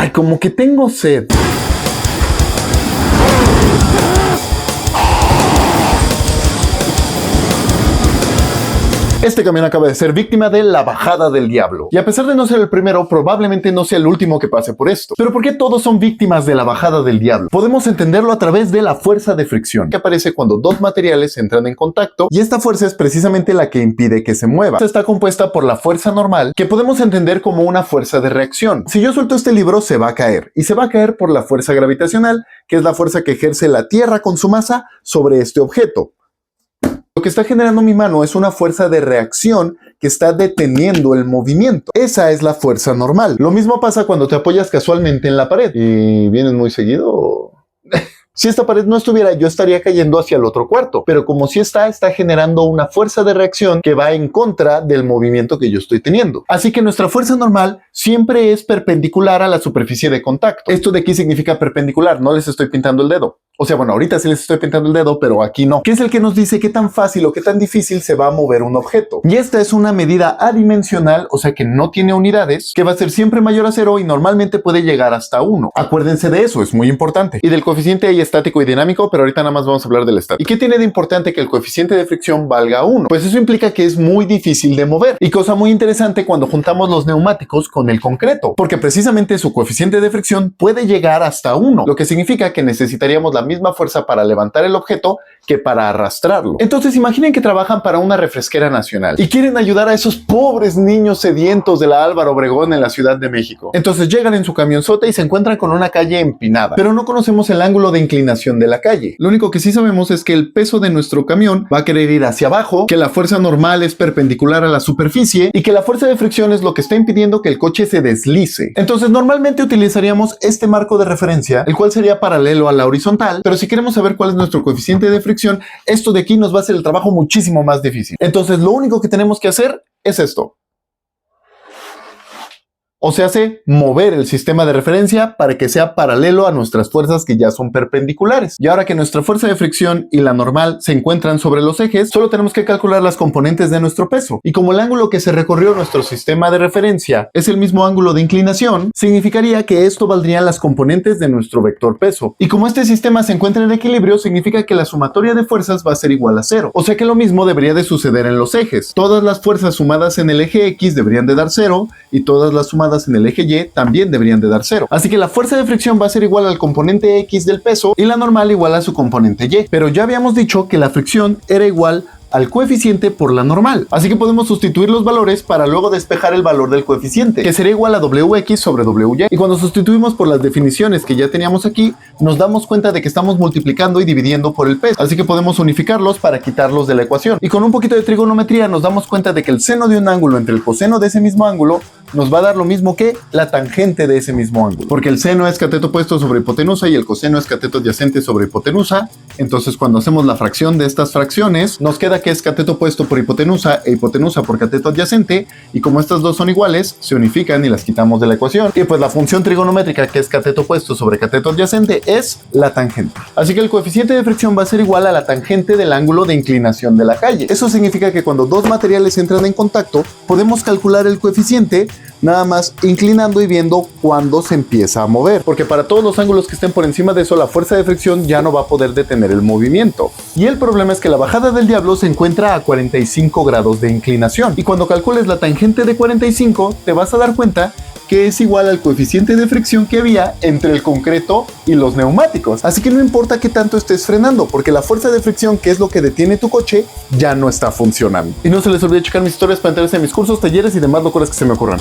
Ay, como que tengo sed. Este camión acaba de ser víctima de la bajada del diablo. Y a pesar de no ser el primero, probablemente no sea el último que pase por esto. ¿Pero por qué todos son víctimas de la bajada del diablo? Podemos entenderlo a través de la fuerza de fricción, que aparece cuando dos materiales entran en contacto, y esta fuerza es precisamente la que impide que se mueva. Esta está compuesta por la fuerza normal, que podemos entender como una fuerza de reacción. Si yo suelto este libro, se va a caer, y se va a caer por la fuerza gravitacional, que es la fuerza que ejerce la Tierra con su masa sobre este objeto. Lo que está generando mi mano es una fuerza de reacción que está deteniendo el movimiento. Esa es la fuerza normal. Lo mismo pasa cuando te apoyas casualmente en la pared. ¿Y vienes muy seguido? Si esta pared no estuviera, yo estaría cayendo hacia el otro cuarto. Pero como si está generando una fuerza de reacción que va en contra del movimiento que yo estoy teniendo. Así que nuestra fuerza normal siempre es perpendicular a la superficie de contacto. Esto de aquí significa perpendicular, no les estoy pintando el dedo. O sea, bueno, ahorita sí les estoy pintando el dedo, pero aquí no. Que es el que nos dice qué tan fácil o qué tan difícil se va a mover un objeto. Y esta es una medida adimensional, o sea que no tiene unidades, que va a ser siempre mayor a 0 y normalmente puede llegar hasta 1. Acuérdense de eso, es muy importante. Y del coeficiente hay estático y dinámico, pero ahorita nada más vamos a hablar del estático. ¿Y qué tiene de importante que el coeficiente de fricción valga 1? Pues eso implica que es muy difícil de mover. Y cosa muy interesante cuando juntamos los neumáticos con el concreto, porque precisamente su coeficiente de fricción puede llegar hasta 1, lo que significa que necesitaríamos la misma fuerza para levantar el objeto que para arrastrarlo. Entonces imaginen que trabajan para una refresquera nacional y quieren ayudar a esos pobres niños sedientos de la Álvaro Obregón en la Ciudad de México. Entonces llegan en su camionzota y se encuentran con una calle empinada, pero no conocemos el ángulo de inclinación de la calle. Lo único que sí sabemos es que el peso de nuestro camión va a querer ir hacia abajo, que la fuerza normal es perpendicular a la superficie y que la fuerza de fricción es lo que está impidiendo que el coche se deslice. Entonces normalmente utilizaríamos este marco de referencia, el cual sería paralelo a la horizontal, pero si queremos saber cuál es nuestro coeficiente de fricción, esto de aquí nos va a hacer el trabajo muchísimo más difícil. Entonces lo único que tenemos que hacer es esto. O se hace mover el sistema de referencia para que sea paralelo a nuestras fuerzas que ya son perpendiculares. Y ahora que nuestra fuerza de fricción y la normal se encuentran sobre los ejes, solo tenemos que calcular las componentes de nuestro peso. Y como el ángulo que se recorrió nuestro sistema de referencia es el mismo ángulo de inclinación, significaría que esto valdría las componentes de nuestro vector peso. Y como este sistema se encuentra en equilibrio, significa que la sumatoria de fuerzas va a ser igual a 0. O sea que lo mismo debería de suceder en los ejes. Todas las fuerzas sumadas en el eje X deberían de dar 0 y todas las sumadas en el eje Y también deberían de dar 0. Así que la fuerza de fricción va a ser igual al componente X del peso y la normal igual a su componente Y. Pero ya habíamos dicho que la fricción era igual al coeficiente por la normal. Así que podemos sustituir los valores para luego despejar el valor del coeficiente, que sería igual a WX sobre WY. Y cuando sustituimos por las definiciones que ya teníamos aquí, nos damos cuenta de que estamos multiplicando y dividiendo por el peso. Así que podemos unificarlos para quitarlos de la ecuación. Y con un poquito de trigonometría nos damos cuenta de que el seno de un ángulo entre el coseno de ese mismo ángulo nos va a dar lo mismo que la tangente de ese mismo ángulo. Porque el seno es cateto opuesto sobre hipotenusa y el coseno es cateto adyacente sobre hipotenusa. Entonces cuando hacemos la fracción de estas fracciones, nos queda que es cateto opuesto por hipotenusa e hipotenusa por cateto adyacente, y como estas dos son iguales, se unifican y las quitamos de la ecuación. Y pues la función trigonométrica, que es cateto opuesto sobre cateto adyacente, es la tangente. Así que el coeficiente de fricción va a ser igual a la tangente del ángulo de inclinación de la calle. Eso significa que cuando dos materiales entran en contacto, podemos calcular el coeficiente nada más inclinando y viendo cuándo se empieza a mover, porque para todos los ángulos que estén por encima de eso, la fuerza de fricción ya no va a poder detener el movimiento. Y el problema es que la bajada del diablo se encuentra a 45 grados de inclinación, y cuando calcules la tangente de 45 te vas a dar cuenta que es igual al coeficiente de fricción que había entre el concreto y los neumáticos. Así que no importa qué tanto estés frenando, porque la fuerza de fricción, que es lo que detiene tu coche, ya no está funcionando. Y no se les olvide checar mis historias para enterarse de mis cursos, talleres y demás locuras que se me ocurran.